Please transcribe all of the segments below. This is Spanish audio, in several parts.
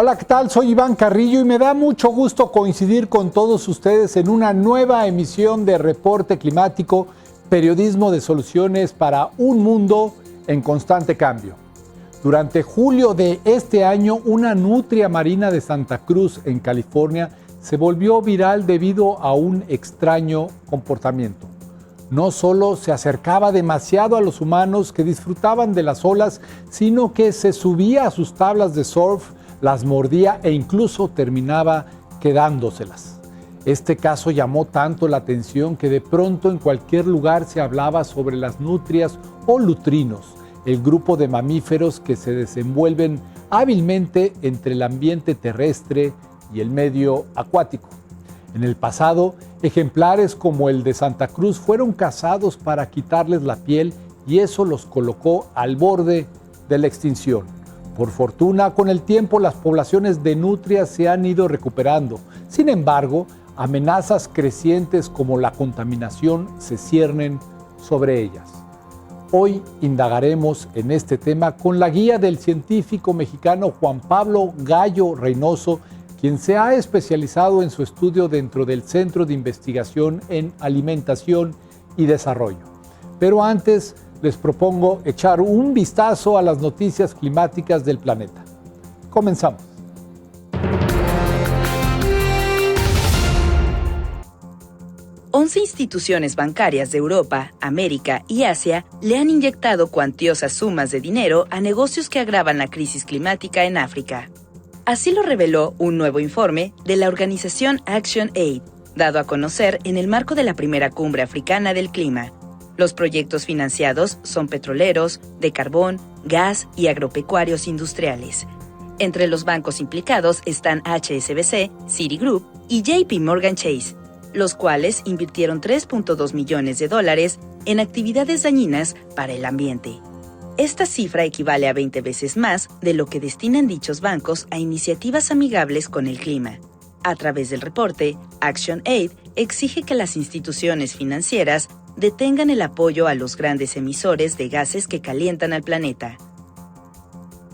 Hola, ¿qué tal? Soy Iván Carrillo y me da mucho gusto coincidir con todos ustedes en una nueva emisión de Reporte Climático, periodismo de soluciones para un mundo en constante cambio. Durante julio de este año, una nutria marina de Santa Cruz, en California, se volvió viral debido a un extraño comportamiento. No solo se acercaba demasiado a los humanos que disfrutaban de las olas, sino que se subía a sus tablas de surf, las mordía e incluso terminaba quedándoselas. Este caso llamó tanto la atención que de pronto en cualquier lugar se hablaba sobre las nutrias o lutrinos, el grupo de mamíferos que se desenvuelven hábilmente entre el ambiente terrestre y el medio acuático. En el pasado, ejemplares como el de Santa Cruz fueron cazados para quitarles la piel y eso los colocó al borde de la extinción. Por fortuna, con el tiempo las poblaciones de nutrias se han ido recuperando. Sin embargo, amenazas crecientes como la contaminación se ciernen sobre ellas. Hoy indagaremos en este tema con la guía del científico mexicano Juan Pablo Gallo Reynoso, quien se ha especializado en su estudio dentro del Centro de Investigación en Alimentación y Desarrollo. Pero antes, les propongo echar un vistazo a las noticias climáticas del planeta. Comenzamos. Once instituciones bancarias de Europa, América y Asia le han inyectado cuantiosas sumas de dinero a negocios que agravan la crisis climática en África. Así lo reveló un nuevo informe de la organización ActionAid, dado a conocer en el marco de la primera cumbre africana del clima. Los proyectos financiados son petroleros, de carbón, gas y agropecuarios industriales. Entre los bancos implicados están HSBC, Citigroup y JP Morgan Chase, los cuales invirtieron $3.2 millones en actividades dañinas para el ambiente. Esta cifra equivale a 20 veces más de lo que destinan dichos bancos a iniciativas amigables con el clima. A través del reporte, ActionAid exige que las instituciones financieras detengan el apoyo a los grandes emisores de gases que calientan al planeta.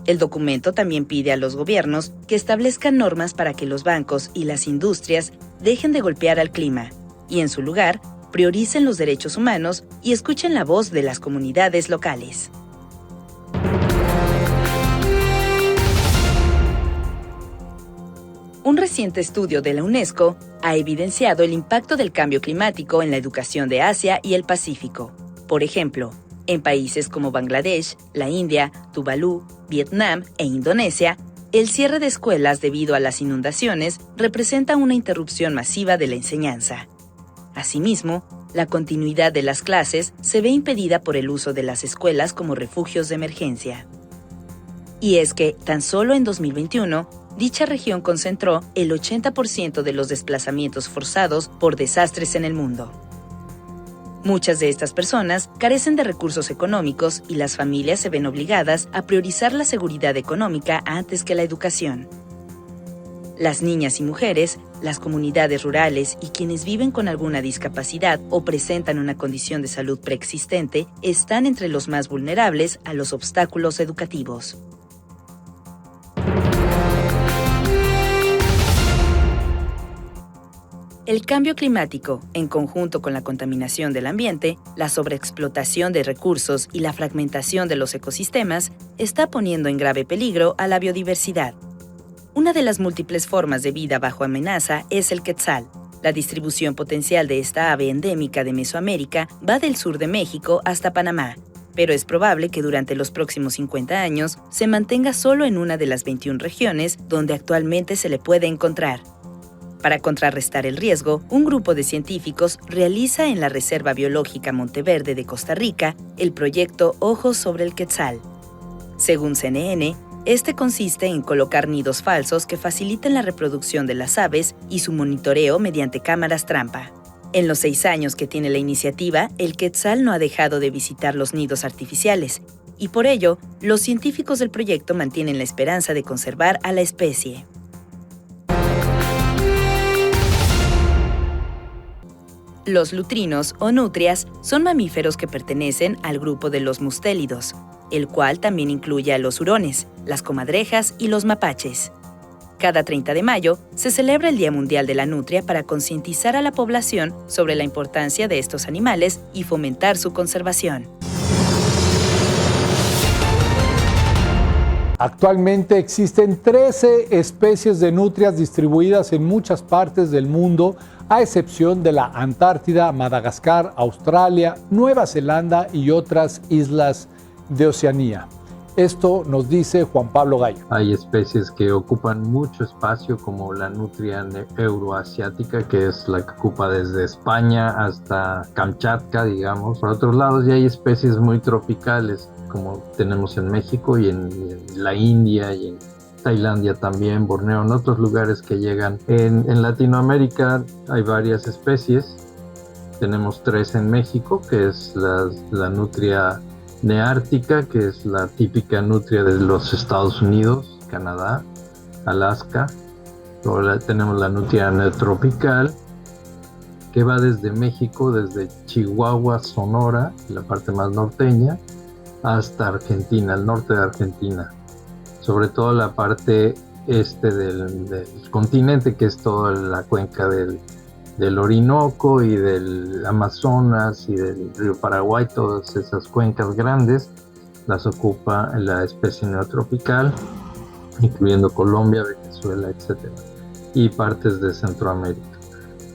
El documento también pide a los gobiernos que establezcan normas para que los bancos y las industrias dejen de golpear al clima y, en su lugar, prioricen los derechos humanos y escuchen la voz de las comunidades locales. Un reciente estudio de la UNESCO ha evidenciado el impacto del cambio climático en la educación de Asia y el Pacífico. Por ejemplo, en países como Bangladesh, la India, Tuvalu, Vietnam e Indonesia, el cierre de escuelas debido a las inundaciones representa una interrupción masiva de la enseñanza. Asimismo, la continuidad de las clases se ve impedida por el uso de las escuelas como refugios de emergencia. Y es que, tan solo en 2021, dicha región concentró el 80% de los desplazamientos forzados por desastres en el mundo. Muchas de estas personas carecen de recursos económicos y las familias se ven obligadas a priorizar la seguridad económica antes que la educación. Las niñas y mujeres, las comunidades rurales y quienes viven con alguna discapacidad o presentan una condición de salud preexistente están entre los más vulnerables a los obstáculos educativos. El cambio climático, en conjunto con la contaminación del ambiente, la sobreexplotación de recursos y la fragmentación de los ecosistemas, está poniendo en grave peligro a la biodiversidad. Una de las múltiples formas de vida bajo amenaza es el quetzal. La distribución potencial de esta ave endémica de Mesoamérica va del sur de México hasta Panamá, pero es probable que durante los próximos 50 años se mantenga solo en una de las 21 regiones donde actualmente se le puede encontrar. Para contrarrestar el riesgo, un grupo de científicos realiza en la Reserva Biológica Monteverde de Costa Rica el proyecto Ojos sobre el Quetzal. Según CNN, este consiste en colocar nidos falsos que faciliten la reproducción de las aves y su monitoreo mediante cámaras trampa. En los 6 años que tiene la iniciativa, el quetzal no ha dejado de visitar los nidos artificiales, y por ello, los científicos del proyecto mantienen la esperanza de conservar a la especie. Los lutrinos o nutrias son mamíferos que pertenecen al grupo de los mustélidos, el cual también incluye a los hurones, las comadrejas y los mapaches. Cada 30 de mayo se celebra el Día Mundial de la Nutria para concientizar a la población sobre la importancia de estos animales y fomentar su conservación. Actualmente existen 13 especies de nutrias distribuidas en muchas partes del mundo, a excepción de la Antártida, Madagascar, Australia, Nueva Zelanda y otras islas de Oceanía. Esto nos dice Juan Pablo Gallo. Hay especies que ocupan mucho espacio, como la nutria euroasiática, que es la que ocupa desde España hasta Kamchatka, digamos. Por otros lados, ya hay especies muy tropicales, como tenemos en México y en la India y en Tailandia también, Borneo, en otros lugares que llegan. En Latinoamérica hay varias especies. Tenemos 3 en México, que es la nutria neártica, que es la típica nutria de los Estados Unidos, Canadá, Alaska. Luego tenemos la nutria neotropical, que va desde México, desde Chihuahua, Sonora, la parte más norteña, hasta Argentina, el norte de Argentina. Sobre todo la parte este del continente, que es toda la cuenca del Orinoco y del Amazonas y del río Paraguay. Todas esas cuencas grandes las ocupa la especie neotropical, incluyendo Colombia, Venezuela, etc. y partes de Centroamérica.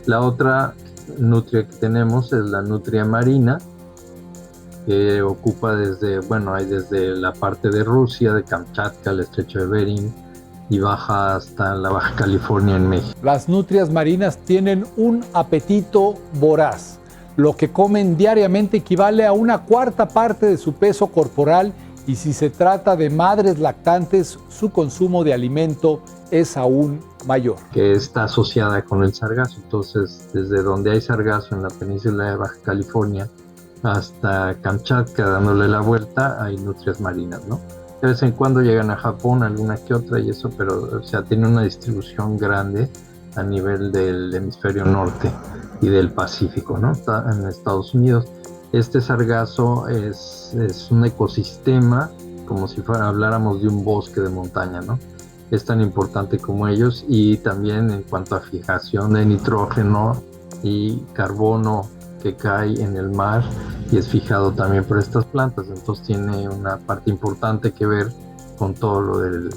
La otra nutria que tenemos es la nutria marina, que ocupa hay desde la parte de Rusia, de Kamchatka, el estrecho de Bering, y baja hasta la Baja California en México. Las nutrias marinas tienen un apetito voraz. Lo que comen diariamente equivale a 1/4 parte de su peso corporal, y si se trata de madres lactantes, su consumo de alimento es aún mayor. Que está asociada con el sargazo. Entonces, desde donde hay sargazo en la península de Baja California hasta Kamchatka, dándole la vuelta, hay nutrias marinas, ¿no? De vez en cuando llegan a Japón, alguna que otra y eso, pero tiene una distribución grande a nivel del hemisferio norte y del Pacífico, ¿no? Está en Estados Unidos. Este sargazo es un ecosistema, como si habláramos de un bosque de montaña, ¿no? Es tan importante como ellos, y también en cuanto a fijación de nitrógeno y carbono que cae en el mar y es fijado también por estas plantas. Entonces tiene una parte importante que ver con todo lo del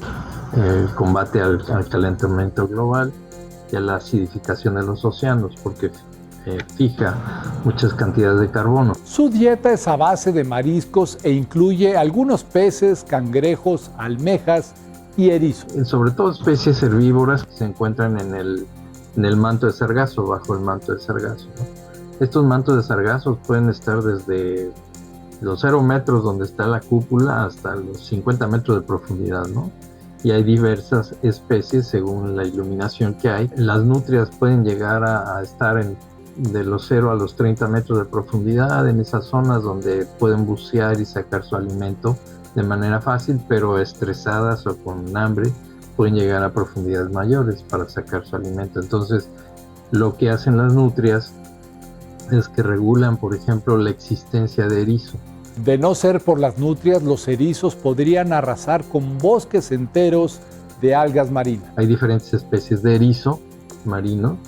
combate al calentamiento global y a la acidificación de los océanos, porque fija muchas cantidades de carbono. Su dieta es a base de mariscos e incluye algunos peces, cangrejos, almejas y erizos. Sobre todo especies herbívoras que se encuentran en el manto de sargazo, bajo el manto de sargazo, ¿no? Estos mantos de sargazo pueden estar desde los 0 metros donde está la cúpula hasta los 50 metros de profundidad, ¿no? Y hay diversas especies según la iluminación que hay. Las nutrias pueden llegar a estar de los 0 a los 30 metros de profundidad, en esas zonas donde pueden bucear y sacar su alimento de manera fácil, pero estresadas o con hambre pueden llegar a profundidades mayores para sacar su alimento. Entonces, lo que hacen las nutrias es que regulan, por ejemplo, la existencia de erizo. De no ser por las nutrias, los erizos podrían arrasar con bosques enteros de algas marinas. Hay diferentes especies de erizo marino,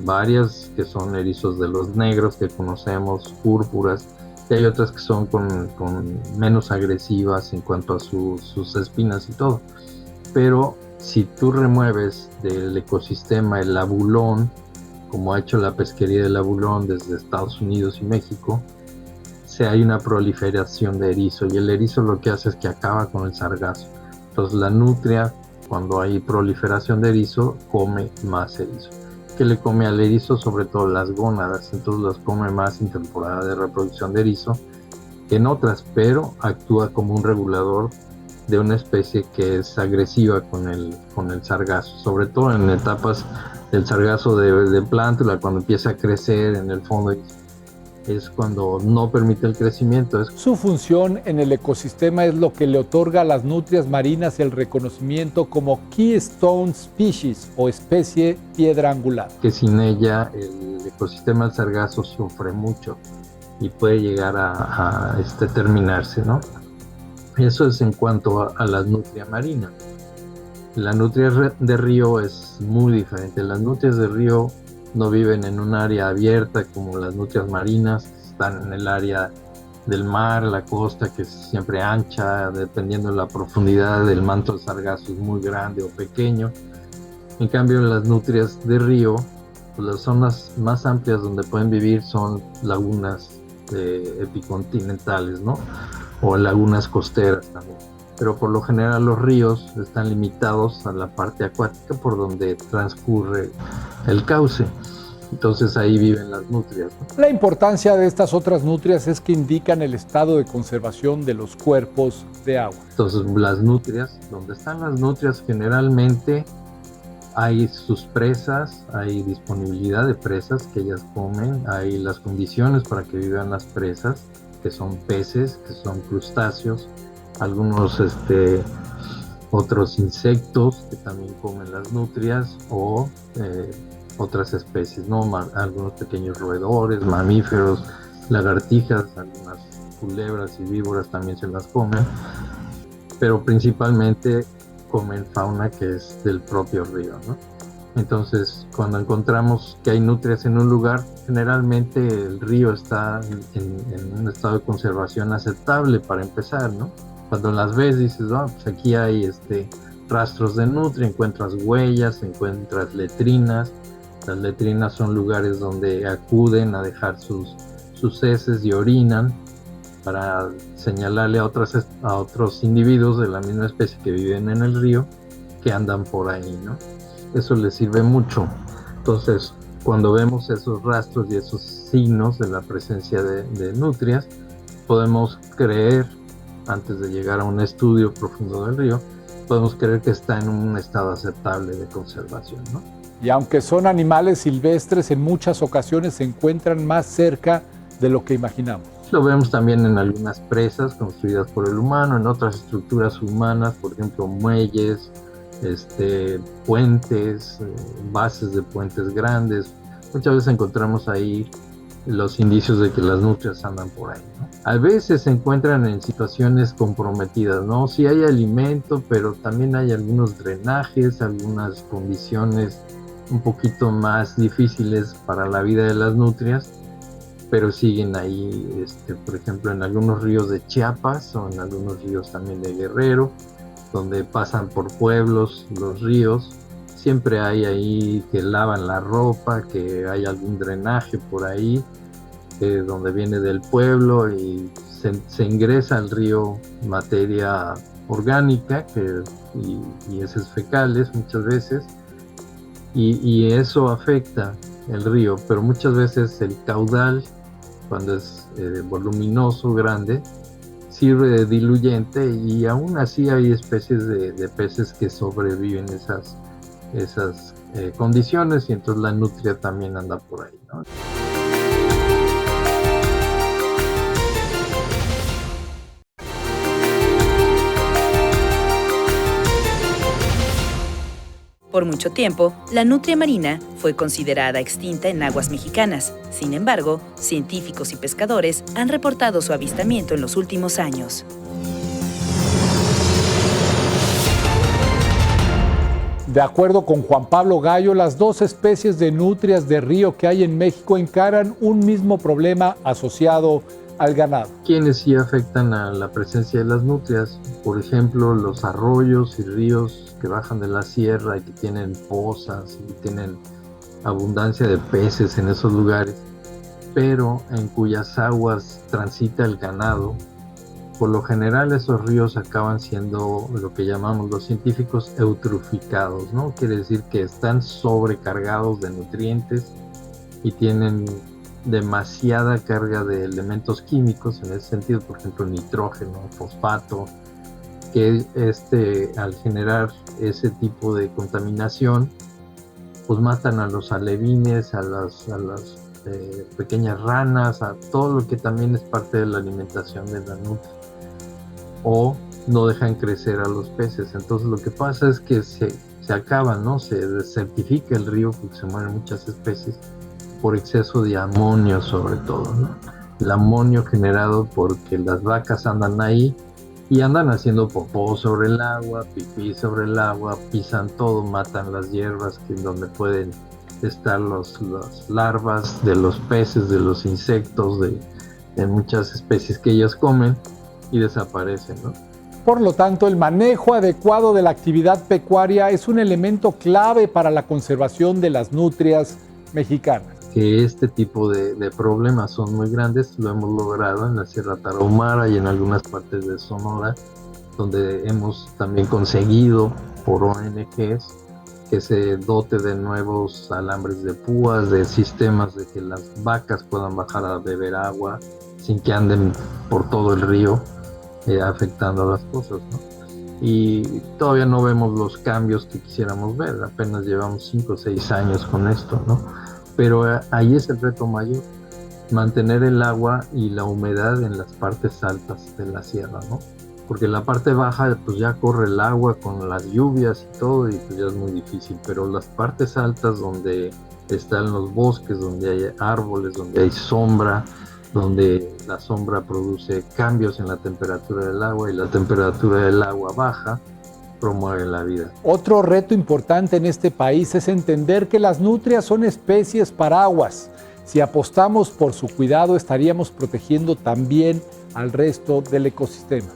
varias que son erizos de los negros que conocemos, púrpuras, y hay otras que son con menos agresivas en cuanto a sus espinas y todo. Pero si tú remueves del ecosistema el abulón, como ha hecho la pesquería del abulón desde Estados Unidos y México, hay una proliferación de erizo, y el erizo lo que hace es que acaba con el sargazo. Entonces la nutria, cuando hay proliferación de erizo, come más erizo. ¿Qué le come al erizo? Sobre todo las gónadas, entonces las come más en temporada de reproducción de erizo que en otras, pero actúa como un regulador de una especie que es agresiva con el sargazo, sobre todo en etapas del sargazo de plántula, cuando empieza a crecer en el fondo, es cuando no permite el crecimiento. Su función en el ecosistema es lo que le otorga a las nutrias marinas el reconocimiento como Keystone Species, o especie piedra angular. Que sin ella el ecosistema del sargazo sufre mucho y puede llegar a terminarse, ¿no? Eso es en cuanto a la nutria marina. La nutria de río es muy diferente. Las nutrias de río no viven en un área abierta como las nutrias marinas, que están en el área del mar, la costa, que es siempre ancha, dependiendo de la profundidad del manto del sargazo es muy grande o pequeño. En cambio, las nutrias de río, pues las zonas más amplias donde pueden vivir son lagunas epicontinentales, ¿no? O lagunas costeras también. Pero por lo general los ríos están limitados a la parte acuática por donde transcurre el cauce. Entonces ahí viven las nutrias, ¿no? La importancia de estas otras nutrias es que indican el estado de conservación de los cuerpos de agua. Entonces las nutrias, donde están las nutrias generalmente hay sus presas, hay disponibilidad de presas que ellas comen, hay las condiciones para que vivan las presas, que son peces, que son crustáceos, algunos otros insectos que también comen las nutrias o otras especies, ¿no? Algunos pequeños roedores, mamíferos, lagartijas, algunas culebras y víboras también se las comen, pero principalmente comen fauna que es del propio río, ¿no? Entonces, cuando encontramos que hay nutrias en un lugar, generalmente el río está en un estado de conservación aceptable para empezar, ¿no? Cuando las ves dices, pues aquí hay rastros de nutria, encuentras huellas, encuentras letrinas. Las letrinas son lugares donde acuden a dejar sus heces y orinan para señalarle a otros individuos de la misma especie que viven en el río que andan por ahí, ¿no? Eso les sirve mucho. Entonces, cuando vemos esos rastros y esos signos de la presencia de nutrias, podemos creer, antes de llegar a un estudio profundo del río, podemos creer que está en un estado aceptable de conservación, ¿no? Y aunque son animales silvestres, en muchas ocasiones se encuentran más cerca de lo que imaginamos. Lo vemos también en algunas presas construidas por el humano, en otras estructuras humanas, por ejemplo, muelles, puentes, bases de puentes grandes. Muchas veces encontramos ahí los indicios de que las nutrias andan por ahí, ¿no? A veces se encuentran en situaciones comprometidas, ¿no? Sí hay alimento, pero también hay algunos drenajes, algunas condiciones un poquito más difíciles para la vida de las nutrias, pero siguen ahí, por ejemplo, en algunos ríos de Chiapas o en algunos ríos también de Guerrero, donde pasan por pueblos los ríos. Siempre hay ahí que lavan la ropa, que hay algún drenaje por ahí, donde viene del pueblo y se ingresa al río materia orgánica y heces fecales muchas veces, y eso afecta el río, pero muchas veces el caudal, cuando es voluminoso, grande, sirve de diluyente y aún así hay especies de peces que sobreviven esas condiciones y entonces la nutria también anda por ahí, ¿no? Por mucho tiempo, la nutria marina fue considerada extinta en aguas mexicanas. Sin embargo, científicos y pescadores han reportado su avistamiento en los últimos años. De acuerdo con Juan Pablo Gallo, las dos especies de nutrias de río que hay en México encaran un mismo problema asociado al ganado. Quienes sí afectan a la presencia de las nutrias, por ejemplo, los arroyos y ríos que bajan de la sierra y que tienen pozas y tienen abundancia de peces en esos lugares, pero en cuyas aguas transita el ganado. Por lo general esos ríos acaban siendo lo que llamamos los científicos eutroficados, ¿no? Quiere decir que están sobrecargados de nutrientes y tienen demasiada carga de elementos químicos en ese sentido, por ejemplo nitrógeno, fosfato, que al generar ese tipo de contaminación, pues matan a los alevines, a las pequeñas ranas, a todo lo que también es parte de la alimentación de la nutria, o no dejan crecer a los peces. Entonces lo que pasa es que se acaban, ¿no? Se desertifica el río porque se mueren muchas especies por exceso de amonio sobre todo, ¿no? El amonio generado porque las vacas andan ahí y andan haciendo popó sobre el agua, pipí sobre el agua, pisan todo, matan las hierbas donde pueden estar las larvas de los peces, de los insectos, de muchas especies que ellas comen y desaparecen, ¿no? Por lo tanto, el manejo adecuado de la actividad pecuaria es un elemento clave para la conservación de las nutrias mexicanas. Que este tipo de problemas son muy grandes, lo hemos logrado en la Sierra Tarahumara y en algunas partes de Sonora, donde hemos también conseguido por ONGs que se dote de nuevos alambres de púas, de sistemas de que las vacas puedan bajar a beber agua sin que anden por todo el río afectando a las cosas, ¿no? Y todavía no vemos los cambios que quisiéramos ver, apenas llevamos 5 o 6 años con esto, ¿no? Pero ahí es el reto mayor, mantener el agua y la humedad en las partes altas de la sierra, ¿no? Porque en la parte baja pues ya corre el agua con las lluvias y todo y pues ya es muy difícil, pero las partes altas donde están los bosques, donde hay árboles, donde hay sombra, donde la sombra produce cambios en la temperatura del agua y la temperatura del agua baja, promueve la vida. Otro reto importante en este país es entender que las nutrias son especies paraguas. Si apostamos por su cuidado, estaríamos protegiendo también al resto del ecosistema.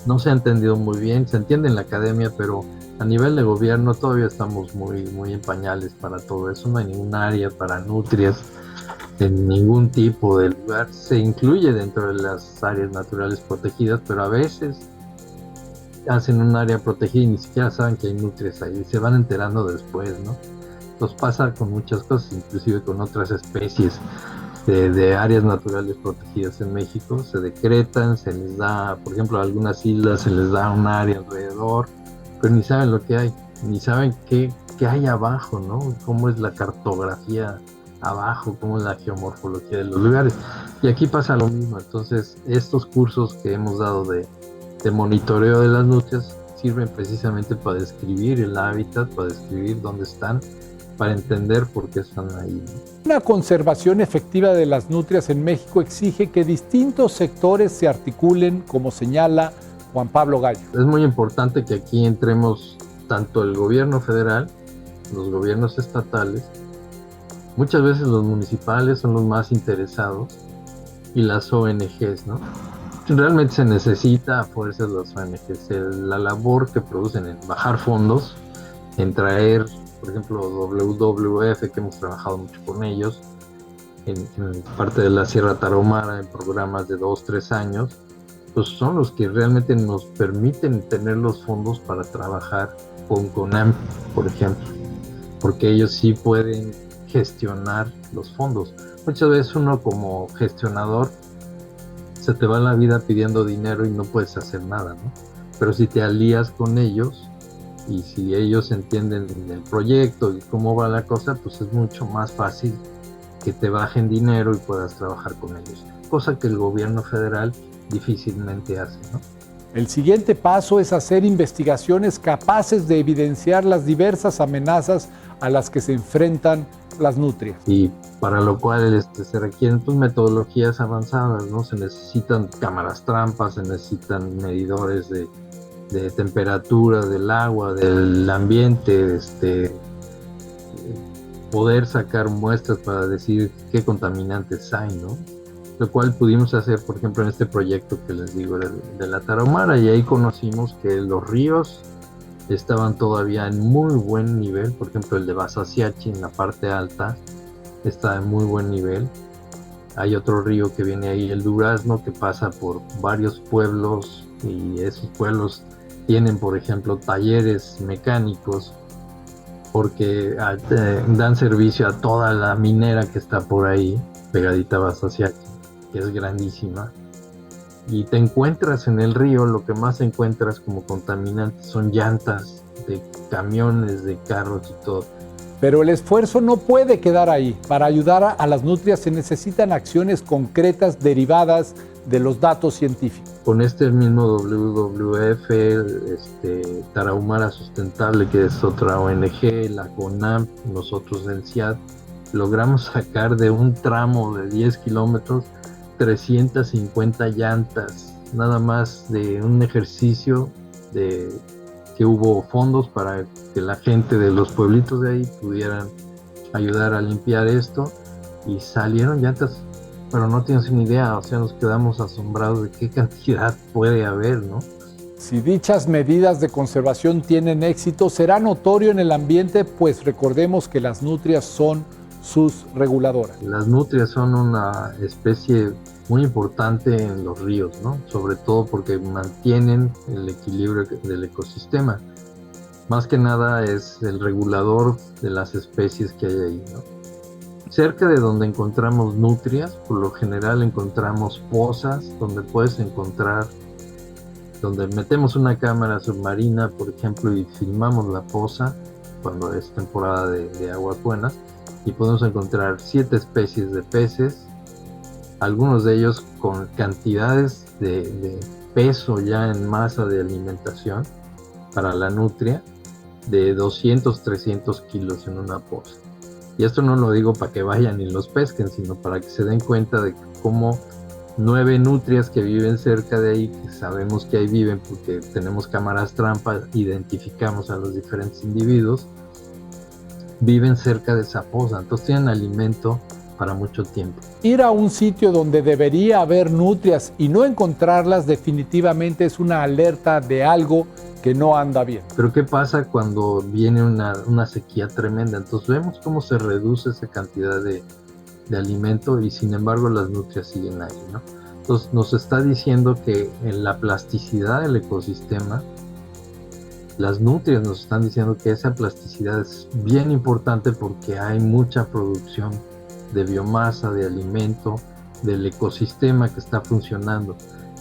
No se ha entendido muy bien, se entiende en la academia, pero a nivel de gobierno todavía estamos muy en pañales para todo eso. No hay ningún área para nutrias en ningún tipo de lugar. Se incluye dentro de las áreas naturales protegidas, pero a veces hacen un área protegida y ni siquiera saben que hay nutrias ahí, se van enterando después, ¿no? Nos pasa con muchas cosas, inclusive con otras especies de áreas naturales protegidas en México, se decretan, se les da, por ejemplo, a algunas islas se les da un área alrededor, pero ni saben lo que hay, ni saben qué hay abajo, ¿no? Cómo es la cartografía abajo, cómo es la geomorfología de los lugares. Y aquí pasa lo mismo. Entonces, estos cursos que hemos dado de monitoreo de las nutrias sirven precisamente para describir el hábitat, para describir dónde están, para entender por qué están ahí. Una conservación efectiva de las nutrias en México exige que distintos sectores se articulen, como señala Juan Pablo Gallo. Es muy importante que aquí entremos tanto el gobierno federal, los gobiernos estatales, muchas veces los municipales son los más interesados, y las ONGs, ¿no? Realmente se necesita a fuerzas las ONGs, la labor que producen en bajar fondos, en traer, por ejemplo, WWF, que hemos trabajado mucho con ellos, en parte de la Sierra Tarahumara, en programas de 2-3 años, pues son los que realmente nos permiten tener los fondos para trabajar con CONAMP, por ejemplo, porque ellos sí pueden gestionar los fondos. Muchas veces uno como gestionador se te va la vida pidiendo dinero y no puedes hacer nada, ¿no? Pero si te alías con ellos y si ellos entienden el proyecto y cómo va la cosa, pues es mucho más fácil que te bajen dinero y puedas trabajar con ellos, cosa que el gobierno federal difícilmente hace, ¿no? El siguiente paso es hacer investigaciones capaces de evidenciar las diversas amenazas a las que se enfrentan las nutrias. Y para lo cual se requieren pues, metodologías avanzadas, ¿no? Se necesitan cámaras trampas, se necesitan medidores de temperatura del agua, del ambiente, poder sacar muestras para decir qué contaminantes hay, ¿no? Lo cual pudimos hacer, por ejemplo, en este proyecto que les digo de la Tarahumara, y ahí conocimos que los ríos estaban todavía en muy buen nivel. Por ejemplo, el de Basaciachi en la parte alta está en muy buen nivel. Hay otro río que viene ahí, el Durazno, que pasa por varios pueblos, y esos pueblos tienen, por ejemplo, talleres mecánicos porque dan servicio a toda la minera que está por ahí, pegadita a Basaciachi, que es grandísima. Y te encuentras en el río, lo que más encuentras como contaminantes son llantas de camiones, de carros y todo. Pero el esfuerzo no puede quedar ahí. Para ayudar a las nutrias se necesitan acciones concretas derivadas de los datos científicos. Con este mismo WWF, Tarahumara Sustentable, que es otra ONG, la CONAMP, nosotros del CIAD, logramos sacar de un tramo de 10 kilómetros 350 llantas nada más de un ejercicio de que hubo fondos para que la gente de los pueblitos de ahí pudieran ayudar a limpiar esto, y salieron llantas, pero no tienes ni idea, o sea, nos quedamos asombrados de qué cantidad puede haber, ¿no? Si dichas medidas de conservación tienen éxito, será notorio en el ambiente, pues recordemos que las nutrias son sus reguladoras. Las nutrias son una especie muy importante en los ríos, ¿no? Sobre todo porque mantienen el equilibrio del ecosistema. Más que nada es el regulador de las especies que hay ahí, ¿no? Cerca de donde encontramos nutrias, por lo general encontramos pozas donde puedes encontrar, donde metemos una cámara submarina, por ejemplo, y filmamos la poza cuando es temporada de aguas buenas, y podemos encontrar 7 especies de peces, algunos de ellos con cantidades de peso ya en masa de alimentación para la nutria de 200, 300 kilos en una poza. Y esto no lo digo para que vayan y los pesquen, sino para que se den cuenta de cómo 9 nutrias que viven cerca de ahí, que sabemos que ahí viven porque tenemos cámaras trampa, identificamos a los diferentes individuos, viven cerca de esa poza, entonces tienen alimento para mucho tiempo. Ir a un sitio donde debería haber nutrias y no encontrarlas definitivamente es una alerta de algo que no anda bien. Pero ¿qué pasa cuando viene una sequía tremenda? Entonces vemos cómo se reduce esa cantidad de alimento y sin embargo las nutrias siguen ahí, ¿no? Entonces nos está diciendo que en la plasticidad del ecosistema, las nutrias nos están diciendo que esa plasticidad es bien importante porque hay mucha producción de biomasa, de alimento, del ecosistema que está funcionando.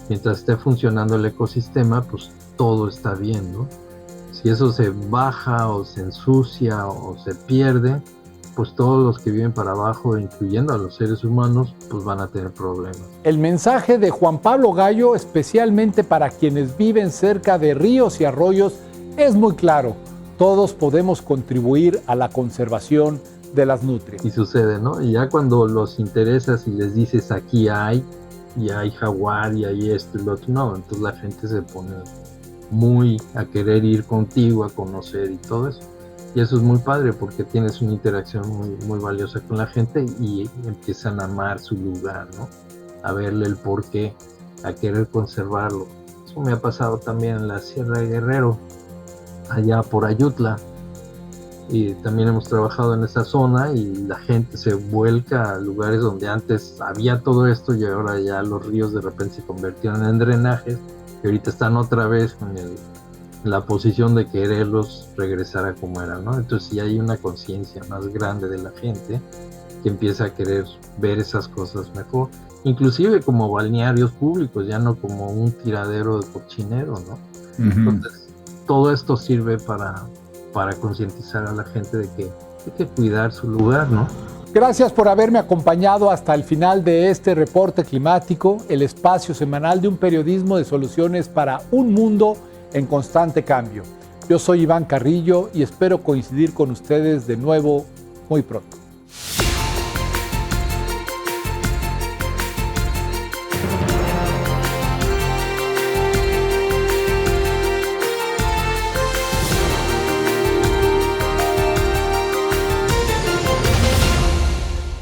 Mientras esté funcionando el ecosistema, pues todo está bien, ¿no? Si eso se baja o se ensucia o se pierde, pues todos los que viven para abajo, incluyendo a los seres humanos, pues van a tener problemas. El mensaje de Juan Pablo Gallo, especialmente para quienes viven cerca de ríos y arroyos, es muy claro. Todos podemos contribuir a la conservación de las nutrias. Y sucede, ¿no? Y ya cuando los interesas y les dices aquí hay, y hay jaguar, y hay esto y lo otro, no, entonces la gente se pone muy a querer ir contigo a conocer y todo eso. Y eso es muy padre porque tienes una interacción muy valiosa con la gente y empiezan a amar su lugar, ¿no? A verle el porqué, a querer conservarlo. Eso me ha pasado también en la Sierra de Guerrero, allá por Ayutla. Y también hemos trabajado en esa zona y la gente se vuelca a lugares donde antes había todo esto y ahora ya los ríos de repente se convirtieron en drenajes y ahorita están otra vez con la posición de quererlos regresar a como eran, ¿no? Entonces ya hay una conciencia más grande de la gente que empieza a querer ver esas cosas mejor, inclusive como balnearios públicos, ya no como un tiradero de cochinero, ¿no? Entonces todo esto sirve para concientizar a la gente de que hay que cuidar su lugar, ¿no? Gracias por haberme acompañado hasta el final de este reporte climático, el espacio semanal de un periodismo de soluciones para un mundo en constante cambio. Yo soy Iván Carrillo y espero coincidir con ustedes de nuevo muy pronto.